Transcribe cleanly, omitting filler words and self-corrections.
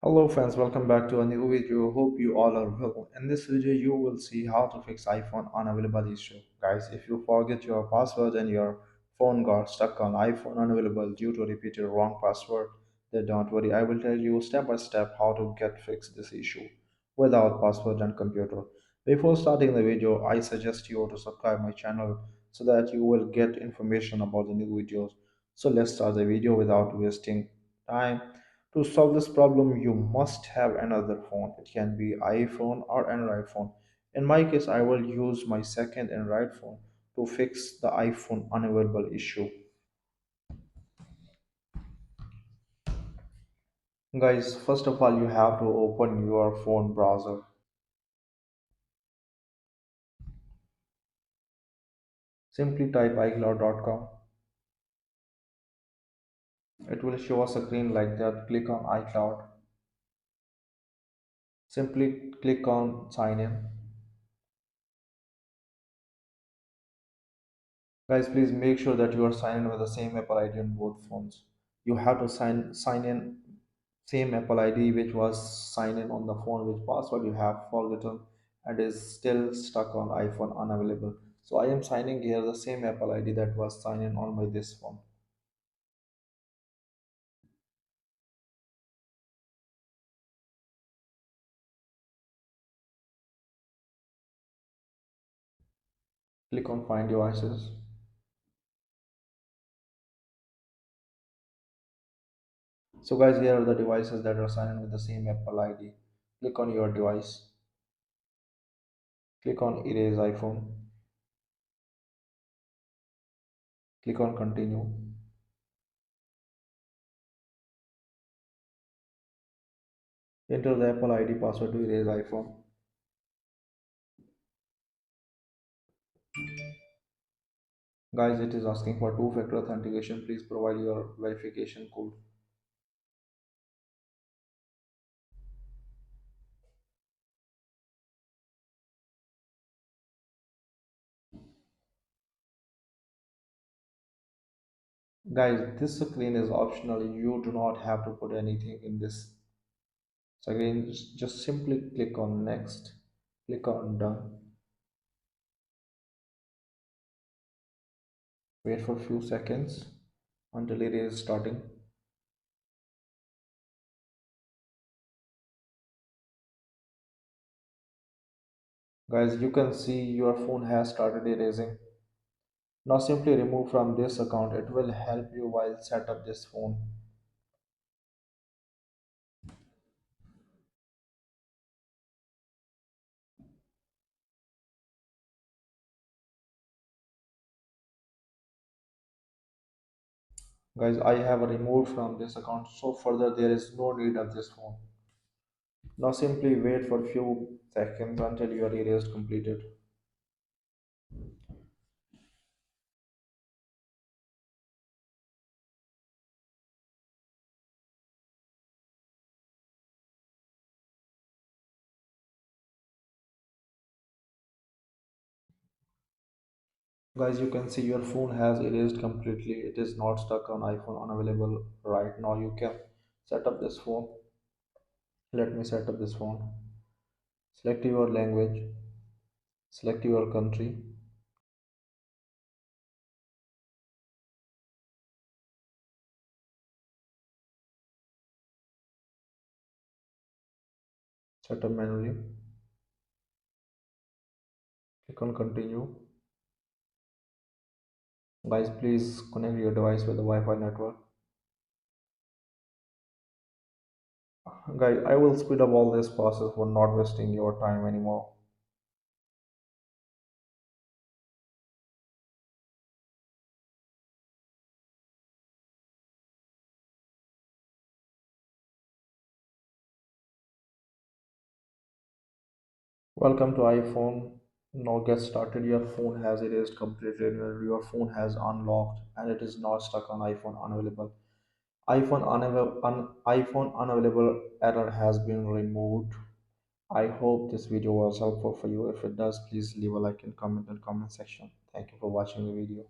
Hello friends, welcome back to a new video. Hope you all are well. In this video, you will see how to fix iPhone unavailable issue. Guys, if you forget your password and your phone got stuck on iPhone unavailable due to repeated wrong password, then don't worry. I will tell you step by step how to get fix this issue without password and computer. Before starting the video, I suggest you to subscribe my channel so that you will get information about the new videos. So let's start the video without wasting time. To solve this problem, you must have another phone. It can be iPhone or Android phone. In my case, I will use my second Android phone to fix the iPhone unavailable issue. Guys, first of all, you have to open your phone browser. Simply type iCloud.com. It will show a screen like that. Click on iCloud. Simply click on sign in. Guys, please make sure that you are signed in with the same Apple ID on both phones. You have to sign in same Apple ID which was signed in on the phone, which password you have forgotten and is still stuck on iPhone unavailable. So I am signing here the same Apple ID that was signed in on my this phone. Click on find devices. So guys, here are the devices that are signed in with the same Apple ID. Click on your device. Click on erase iPhone. Click on continue. Enter the Apple ID password to erase iPhone. Guys, it is asking for two-factor authentication. Please provide your verification code. Guys, this screen is optional. You do not have to put anything in this. So again, just simply click on next. Click on done. Wait for a few seconds until it is starting. Guys, you can see your phone has started erasing. Now simply remove from this account. It will help you while set up this phone. Guys, I have removed from this account, so further there is no need of this phone. Now simply wait for a few seconds until your erase completed. Guys, you can see your phone has erased completely. It is not stuck on iPhone unavailable right now. You can set up this phone. Let me set up this phone. Select your language. Select your country. Set up manually. Click on continue. Guys, please connect your device with the Wi-Fi network. Guys, I will speed up all this process for not wasting your time anymore. Welcome to iPhone. Now get started. Your phone has erased completely. Your phone has unlocked and it is not stuck on iPhone unavailable. iPhone unavailable error has been removed. I hope this video was helpful for you. If it does, please leave a like and comment in the comment section. Thank you for watching the video.